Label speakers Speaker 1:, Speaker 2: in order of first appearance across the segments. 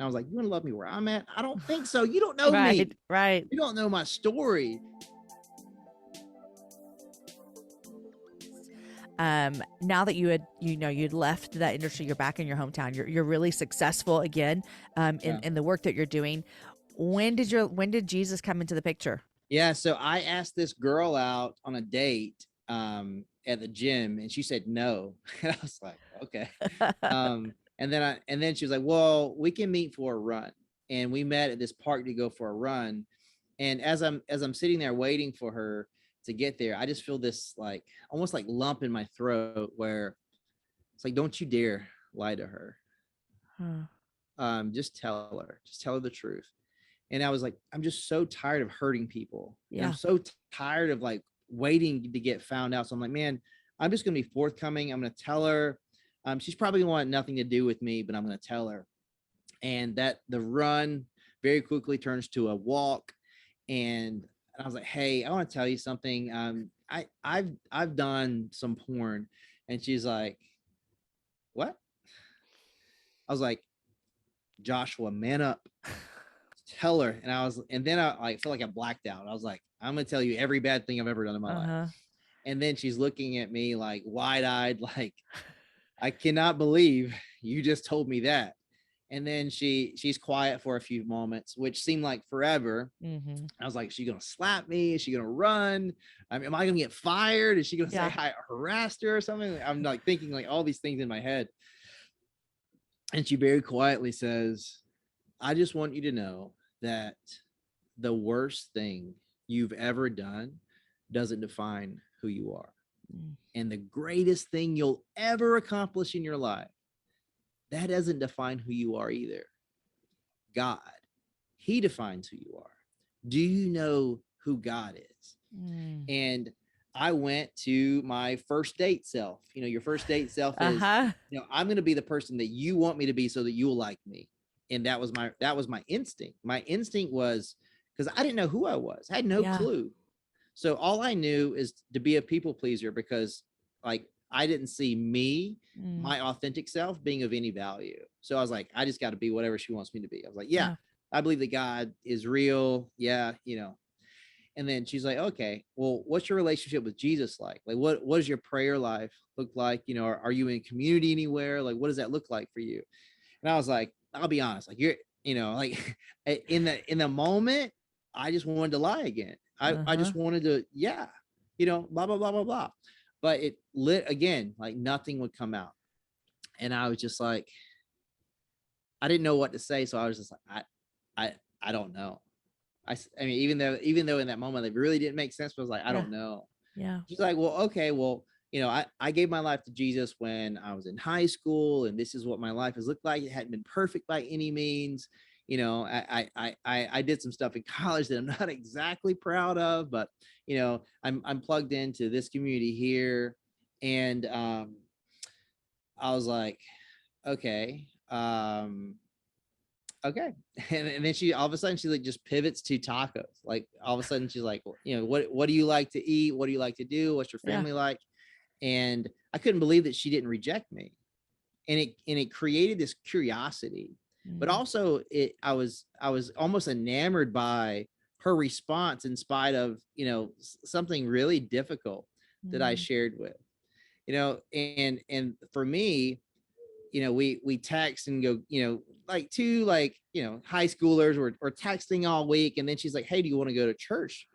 Speaker 1: I was like, you want to love me where I'm at? I don't think so. You don't know me.
Speaker 2: Right.
Speaker 1: You don't know my story.
Speaker 2: Now that you'd left that industry, you're back in your hometown, you're really successful again, in the work that you're doing. When did Jesus come into the picture?
Speaker 1: Yeah. So I asked this girl out on a date at the gym, and she said no. And I was like, okay. And then she was like, well, we can meet for a run. And we met at this park to go for a run. And as I'm sitting there waiting for her to get there, I just feel this like almost like lump in my throat where it's like, don't you dare lie to her. Just tell her the truth. And I was like, I'm just so tired of hurting people. Yeah. And I'm so tired of like waiting to get found out. So I'm like, man, I'm just going to be forthcoming. I'm going to tell her. She's probably going to want nothing to do with me, but I'm going to tell her. And that the run very quickly turns to a walk. And I was like, hey, I want to tell you something. I've done some porn. And she's like, what? I was like, Joshua, man up. Tell her. And then I feel like I blacked out. I was like, I'm gonna tell you every bad thing I've ever done in my life. And then she's looking at me like wide-eyed, like, I cannot believe you just told me that. And then she's quiet for a few moments, which seemed like forever. I was like, is she gonna slap me? Is she gonna run? I mean, am I gonna get fired? Is she gonna say I harassed her or something? I'm like thinking like all these things in my head. And she very quietly says, I just want you to know that the worst thing you've ever done doesn't define who you are. And the greatest thing you'll ever accomplish in your life, that doesn't define who you are either. God, he defines who you are. Do you know who God is? And I went to my first date self. You know, your first date self is, you know, I'm going to be the person that you want me to be so that you'll like me. And that was my instinct. My instinct was, because I didn't know who I was. I had no clue. So all I knew is to be a people pleaser, because like I didn't see me, my authentic self, being of any value. So I was like, I just got to be whatever she wants me to be. I was like, yeah, I believe that God is real. Yeah, you know. And then she's like, okay, well, what's your relationship with Jesus like? Like, what does your prayer life look like? You know, are you in community anywhere? Like, what does that look like for you? And I was like, I'll be honest, like you're, you know, like in the moment, I just wanted to lie again. I just wanted to, you know, blah, blah, blah, blah, blah. But it lit again, like nothing would come out. And I was just like, I didn't know what to say. So I was just like, I don't know. I mean, even though in that moment, it really didn't make sense, but I was like, I don't know. Yeah. She's like, well, okay, well, you know, I gave my life to Jesus when I was in high school, and this is what my life has looked like. It hadn't been perfect by any means. You know, I did some stuff in college that I'm not exactly proud of, but you know, I'm plugged into this community here. And I was like, okay. Okay. And then she, all of a sudden, she like just pivots to tacos. Like all of a sudden she's like, well, you know, what do you like to eat? What do you like to do? What's your family like? And I couldn't believe that she didn't reject me. And it created this curiosity, but also I was almost enamored by her response in spite of, you know, something really difficult that I shared with, you know, and for me, you know, we text and go, you know, like two, like, you know, high schoolers or texting all week. And then she's like, hey, do you want to go to church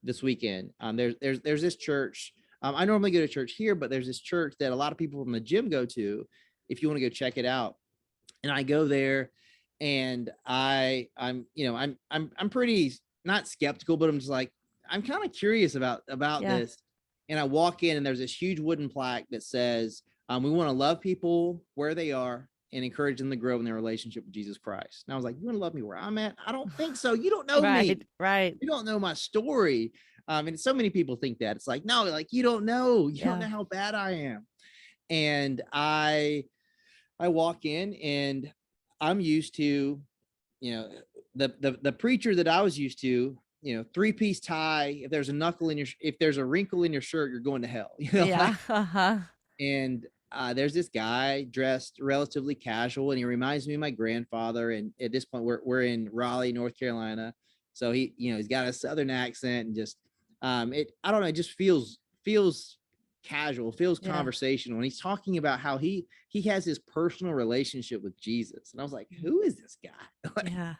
Speaker 1: this weekend? There's this church. I normally go to church here, but there's this church that a lot of people from the gym go to, if you want to go check it out. And I go there, and I'm pretty not skeptical, but I'm just like, I'm kind of curious about this. And I walk in, and there's this huge wooden plaque that says, we want to love people where they are and encourage them to grow in their relationship with Jesus Christ. And I was like, you want to love me where I'm at? I don't think so. You don't know me.
Speaker 2: Right.
Speaker 1: You don't know my story. And so many people think that. It's like, no, like you don't know. You don't know how bad I am. And I walk in, and I'm used to, you know, the preacher that I was used to, you know, 3-piece tie. If there's a wrinkle in your shirt, you're going to hell. You know? And there's this guy dressed relatively casual, and he reminds me of my grandfather. And at this point, we're in Raleigh, North Carolina, so he's got a Southern accent, and just I don't know, it just feels casual, feels conversational, and he's talking about how he has his personal relationship with Jesus, and I was like, who is this guy?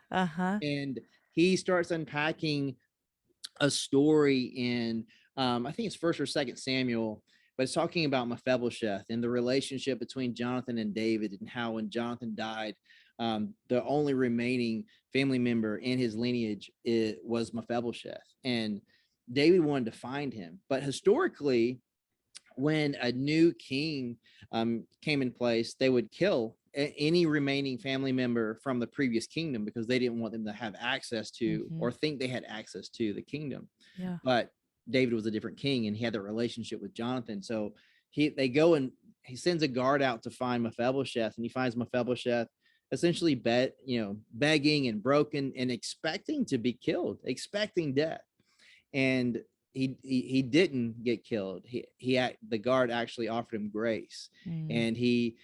Speaker 1: And he starts unpacking a story in I think it's First or Second Samuel, but it's talking about Mephibosheth and the relationship between Jonathan and David, and how when Jonathan died, the only remaining family member in his lineage was Mephibosheth, and David wanted to find him. But historically, when a new king came in place, they would kill any remaining family member from the previous kingdom, because they didn't want them to have access to or think they had access to the kingdom. But David was a different king, and he had a relationship with Jonathan. So they go, and he sends a guard out to find Mephibosheth, and he finds Mephibosheth essentially begging and broken and expecting to be killed, expecting death. And he didn't get killed. The guard actually offered him grace, and he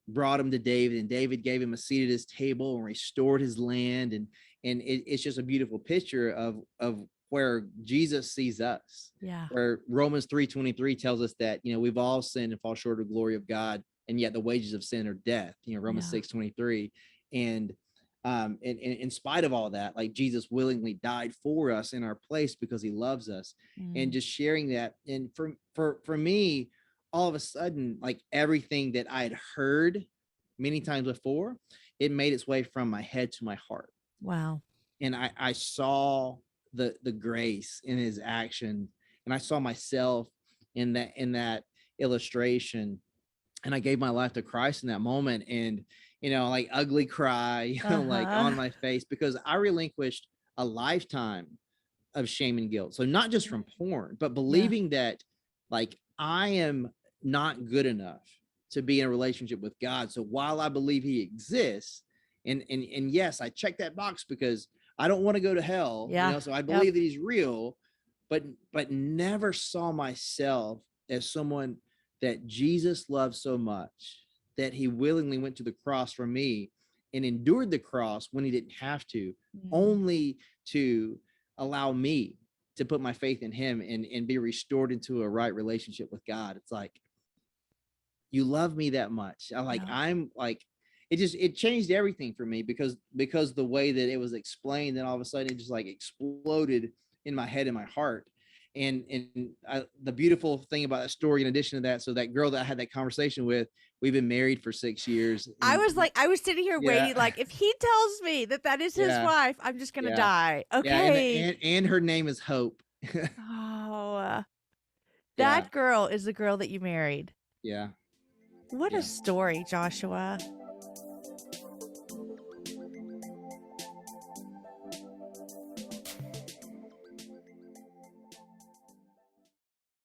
Speaker 1: brought him to David, and David gave him a seat at his table and restored his land. And it's just a beautiful picture of where Jesus sees us. Where Romans 3:23 tells us that we've all sinned and fall short of the glory of God, and yet the wages of sin are death. Romans 6:23. And in spite of all that, like, Jesus willingly died for us in our place because he loves us. And just sharing that. And for me, all of a sudden, like, everything that I had heard many times before, it made its way from my head to my heart.
Speaker 2: Wow.
Speaker 1: And I saw the grace in his action, and I saw myself in that illustration, and I gave my life to Christ in that moment. And like, ugly cry, like, on my face, because I relinquished a lifetime of shame and guilt. So not just from porn, but believing that, like, I am not good enough to be in a relationship with God. So while I believe he exists, and yes, I check that box because I don't want to go to hell, so I believe that he's real, but never saw myself as someone that Jesus loved so much that he willingly went to the cross for me and endured the cross when he didn't have to, only to allow me to put my faith in him and be restored into a right relationship with God. It's like, you love me that much. I'm like, it changed everything for me, because the way that it was explained, then all of a sudden it just like exploded in my head and my heart. And the beautiful thing about that story, in addition to that, so that girl that I had that conversation with, we've been married for 6 years.
Speaker 2: I was sitting here waiting, like, if he tells me that is his wife, I'm just gonna die. Okay.
Speaker 1: And her name is Hope.
Speaker 2: That girl is the girl that you married.
Speaker 1: Yeah.
Speaker 2: What a story, Joshua.